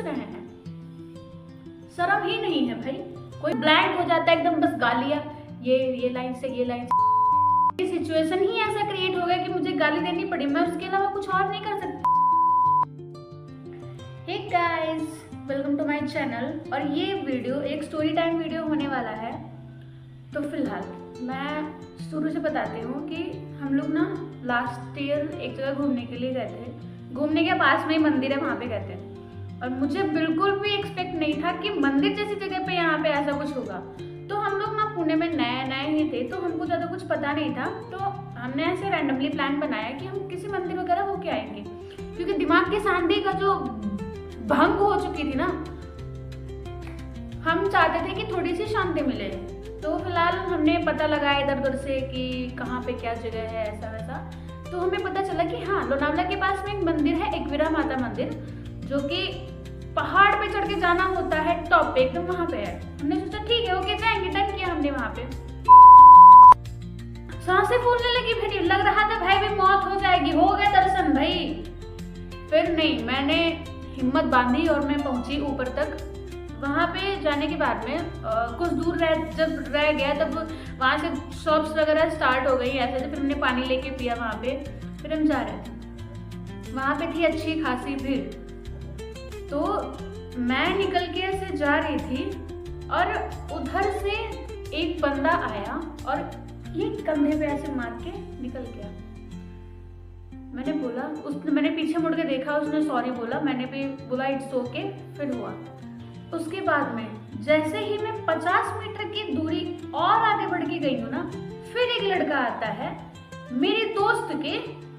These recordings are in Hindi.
रहे हैं? शर्म ही नहीं है भाई। कोई ब्लैंक हो जाता है एकदम, बस गालियां, ये लाइन से ये लाइन से। सिचुएशन ही ऐसा क्रिएट हो गया कि मुझे गाली देनी पड़ी, मैं उसके अलावा कुछ और नहीं कर सकती। Hey guys, welcome to my channel. और ये वीडियो एक स्टोरी टाइम वीडियो होने वाला है। तो फिलहाल मैं शुरू से बताती हूँ कि हम लोग ना लास्ट ईयर एक जगह घूमने के लिए गए थे। घूमने के पास में ही मंदिर है, वहाँ पे गए थे। और मुझे बिल्कुल भी एक्सपेक्ट नहीं था कि मंदिर जैसी जगह पे यहाँ पे ऐसा कुछ होगा। तो हम लोग ना पुणे में नए नए ही थे, तो हमको ज़्यादा कुछ पता नहीं था। तो हमने ऐसे रैंडमली प्लान बनाया कि हम किसी मंदिर वगैरह होके आएंगे, क्योंकि दिमाग की शांति का जो भंग हो चुकी थी ना, हम चाहते थे कि थोड़ी सी शांति मिले। तो फिलहाल हमने पता लगाया इधर उधर से कि कहाँ पे क्या जगह है, ऐसा वैसा। तो हमें पता चला कि हाँ, लोनावला के पास में एक मंदिर है, एकवीरा माता मंदिर, जो कि पहाड़ पे चढ़ के जाना होता है, टॉप पे एकदम वहाँ पे है। हमने सोचा ठीक है, ओके जाएंगे। डन किया हमने वहाँ पे। सांसें फूलने लगी, फिर लग रहा था भाई भी मौत हो जाएगी। हो गया दर्शन भाई। फिर नहीं, मैंने हिम्मत बांधी और मैं पहुंची ऊपर तक। वहाँ पे जाने के बाद में कुछ दूर जब रह गया, तब वहाँ से शॉप्स वगैरह स्टार्ट हो गई ऐसे। तो फिर हमने पानी लेके पिया वहाँ पे। फिर हम जा रहे थे, वहाँ पे थी अच्छी खासी भीड़। तो मैं निकल के ऐसे जा रही थी और उधर से एक बंदा आया और ये कंधे पे ऐसे मार के निकल गया। मैंने बोला, मैंने पीछे मुड़ के देखा, उसने सॉरी बोला, मैंने भी बोला इट्स ओके। फिर हुआ। उसके बाद में जैसे ही मैं 50 मीटर की दूरी और आगे बढ़ के गई हूँ ना, फिर एक लड़का आता है मेरे दोस्त के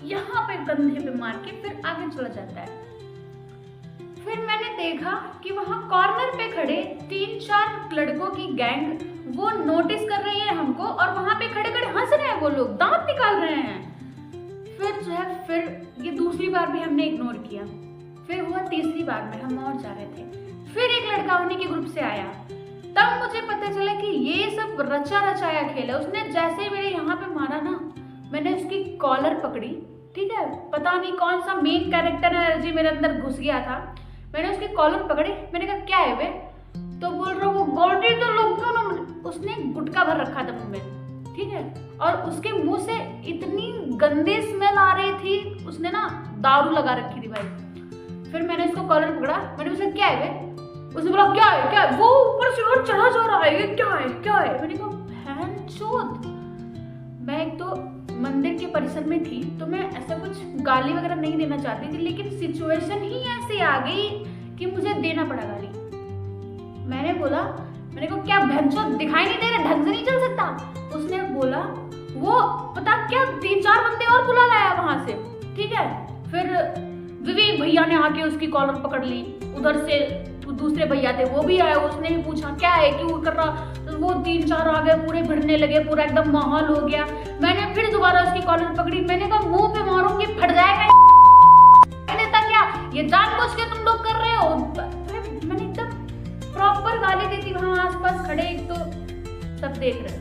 यहाँ पे कंधे पे मार के फिर आगे चला जाता है। फिर मैंने देखा कि वहाँ कॉर्नर पे खड़े 3-4 लड़कों की गैंग वो नोटिस कर रही है हमको, और वहाँ पे खड़े खड़े हंस रहे हैं, वो लोग दांत निकाल रहे हैं। फिर जो है, फिर ये दूसरी बार भी हमने इग्नोर किया। फिर हुआ तीसरी बार में, हम और जा रहे थे, फिर एक लड़का उन्हीं के ग्रुप से आया। तब मुझे पता चला कि ये सब रचा रचाया खेल है। उसने जैसे मेरे यहाँ पे मारा ना, मैंने उसकी कॉलर पकड़ी, ठीक है, पता नहीं कौन सा मेन कैरेक्टर एनर्जी मेरे अंदर घुस गया था। मैंने उसकी कॉलर पकड़ी, मैंने कहा क्या है वे? तो बोल रहा वो बॉडी तो लोग ना, उसने गुटखा भर रखा था मुंह में, ठीक है, और उसके मुंह से इतनी गंदी स्मेल आ रही थी, उसने ना दारू लगा रखी थी भाई। फिर मैंने उसको कॉलर पकड़ा, मैंने पूछा क्या है वे? उसने बोला क्या है क्या है? वो ऊपर से और चढ़ा जा रहा है, ये क्या है क्या है? मैंने कहा भैंचोद। मैं एक तो मंदिर के परिसर में थी, तो मैं ऐसा कुछ गाली वगैरह नहीं देना चाहती थी, लेकिन सिचुएशन ही ऐसी आ गई कि मुझे देना पड़ा गाली। मैंने बोला, मैंने कहा क्या भैंचोद दिखाई नहीं दे रहा, ढंग से नहीं चल सकता? उसने बोला वो पता क्या 3-4 बंदे और बुला लाया वहां से, ठीक है। फिर विवेक भैया ने आके उसकी कॉलर पकड़ ली। उधर से दूसरे भैया थे, वो भी आए, उसने भी पूछा क्या है, क्यों कर रहा? तो वो 3-4 आ गए, पूरे भिड़ने लगे, पूरा एकदम माहौल हो गया। मैंने फिर दोबारा उसकी कॉलर पकड़ी, मैंने कहा मुंह पे मारूंगी, फट जाएगा नेता क्या, ये जानबूझ के तुम लोग कर रहे हो? मैंने एकदम प्रॉपर गाली दी थी। वहां आसपास खड़े एक तो सब देख रहे,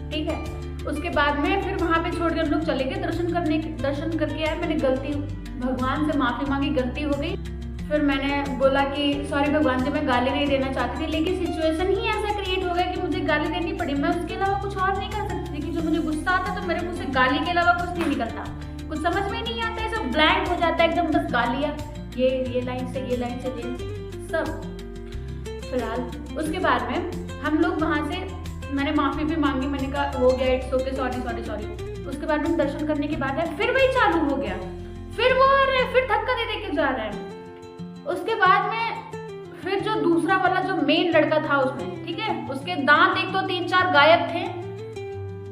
ठीक है। उसके बाद में फिर वहां पे छोड़ के हम लोग चले गए दर्शन करके आए। मैंने गलती, भगवान से माफी मांगी, गलती हो गई। फिर मैंने बोला कि सॉरी भगवान जी, मैं गाली नहीं देना चाहती थी, लेकिन सिचुएशन ही ऐसा क्रिएट हो गया कि मुझे गाली देनी पड़ी। मैं उसके अलावा कुछ और नहीं कर सकती थी, कि जो मुझे गुस्सा आता तो मेरे मुंह से गाली के अलावा कुछ नहीं निकलता। कुछ समझ में नहीं आता है, सब ब्लैंक हो जाता है एकदम, बस गालियाँ, ये लाइन से ये लाइन से सब। फिलहाल उसके बाद में हम लोग वहाँ से, मैंने माफी भी मांगी, मैंने कहा हो गया, it's okay, sorry sorry sorry. उसके बाद में दर्शन करने के बाद फिर वही चालू हो गया, फिर वो आ रहे हैं, फिर धक्का दे के जा रहे हैं। उसके बाद में फिर जो दूसरा वाला जो मेन लड़का था उसमें, ठीक है, उसके दांत एक तो 3-4 गायब थे,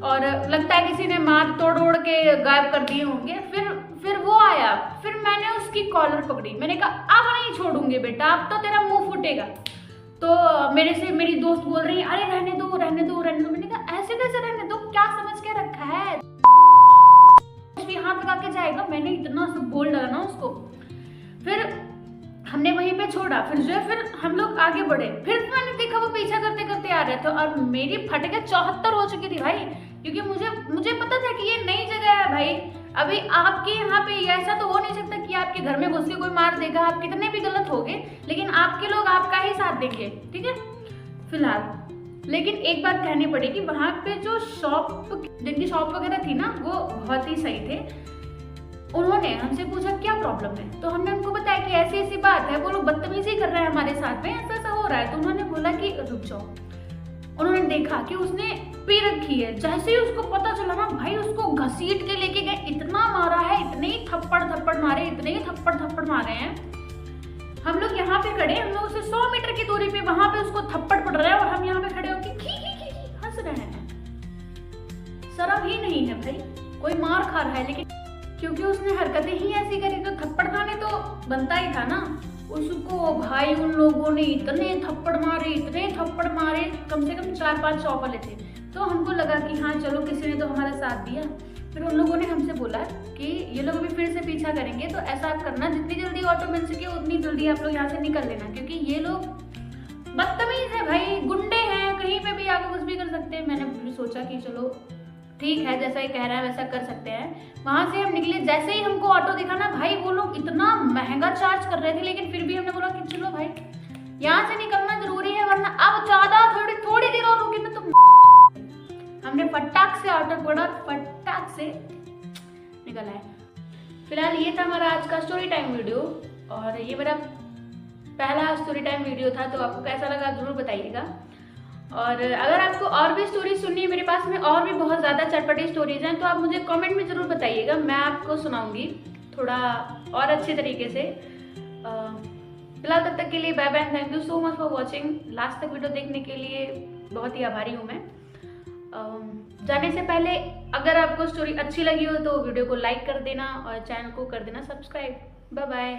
और लगता है किसी ने मार तोड़ के गायब कर दिए होंगे। फिर वो आया, फिर मैंने उसकी कॉलर पकड़ी, मैंने कहा अब नहीं छोड़ूंगी बेटा, अब तो तेरा मुंह फूटेगा। तो मेरे से मेरी दोस्त बोल रही है अरे रहने दो रहने दो रहने दो। मैंने कहा ऐसे कैसे रहने दो, क्या समझ के रखा है, हाथ लगा के जाएगा। मैंने इतना सब बोल डाला ना उसको। फिर हमने वहीं पे छोड़ा, फिर जो है फिर हम लोग आगे बढ़े। फिर मैंने देखा वो पीछा करते करते आ रहे थे, और मेरी फट के 74 हो चुकी थी भाई, क्योंकि मुझे पता था कि ये नई जगह है भाई, अभी आपके यहाँ पे ऐसा तो हो नहीं सकता कि आपके घर में घुस के कोई मार देगा, आप कितने भी गलत होगे लेकिन आपके लोग आपका ही साथ देंगे, ठीक है फिलहाल। लेकिन एक बात कहनी पड़ेगी, वहाँ पे जो जिनकी शॉप वगैरह थी ना वो बहुत ही सही थे। उन्होंने हमसे पूछा क्या प्रॉब्लम है, तो हमने उनको बताया कि ऐसी ऐसी बात है, वो लोग बदतमीजी कर रहे हैं हमारे साथ में, ऐसा ऐसा हो रहा है। तो उन्होंने बोला कि रुक जाओ। उन्होंने देखा कि उसने पी रखी है, जैसे ही उसको पता चला ना भाई उसको घसीट के लेके गए, इतना मारा है, इतने ही थप्पड़ मारे, इतने ही थप्पड़ मारे हैं। हम लोग यहाँ पे खड़े, हम लोग से 100 मीटर की दूरी पे वहां पे उसको थप्पड़ पड़ रहा है और हम यहाँ पे खड़े होके खी हंस रहे हैं। शर्म ही नहीं है भाई, कोई मार खा रहा है लेकिन क्योंकि उसने हरकतें ही ऐसी करी तो थप्पड़ खाने तो बनता ही था ना उसको। भाई उन लोगों ने इतने थप्पड़ मारे, कम से कम 4-5 शॉप वाले थे। तो हमको लगा कि हाँ चलो किसी ने तो हमारा साथ दिया। फिर उन लोगों ने हमसे बोला कि ये लोग अभी फिर से पीछा करेंगे, तो ऐसा आप करना जितनी जल्दी ऑटो मिल सके उतनी जल्दी आप लोग यहाँ से निकल लेना, क्योंकि ये लोग बदतमीज है भाई, गुंडे हैं, कहीं पे भी आके कुछ भी कर सकते हैं। मैंने फिर सोचा कि चलो ठीक है, जैसा ये कह रहा है वैसा कर सकते हैं। वहां से हम निकले, जैसे ही हमको ऑटो दिखा ना भाई वो लोग इतना महंगा चार्ज कर रहे थे, लेकिन फिर भी हमने बोला कि चलो भाई यहाँ से निकलना जरूरी है, वरना अब ज्यादा थोड़ी देर और रुकी मैं तो हमने फटाक से ऑटो पकड़ा, फटाक से निकल आए। फिलहाल ये था हमारा आज का स्टोरी टाइम वीडियो, और ये मेरा पहला स्टोरी टाइम वीडियो था, तो आपको कैसा लगा जरूर बताइएगा। और अगर आपको और भी स्टोरी सुननी है, मेरे पास में और भी बहुत ज़्यादा चटपटी स्टोरीज हैं, तो आप मुझे कमेंट में ज़रूर बताइएगा, मैं आपको सुनाऊंगी थोड़ा और अच्छे तरीके से। फिलहाल तब तक के लिए bye bye, thank you so much for watching. Last तक वीडियो देखने के लिए बहुत ही आभारी हूँ मैं। जाने से पहले अगर आपको स्टोरी अच्छी लगी हो तो वीडियो को लाइक कर देना और चैनल को कर देना सब्सक्राइब। Bye bye.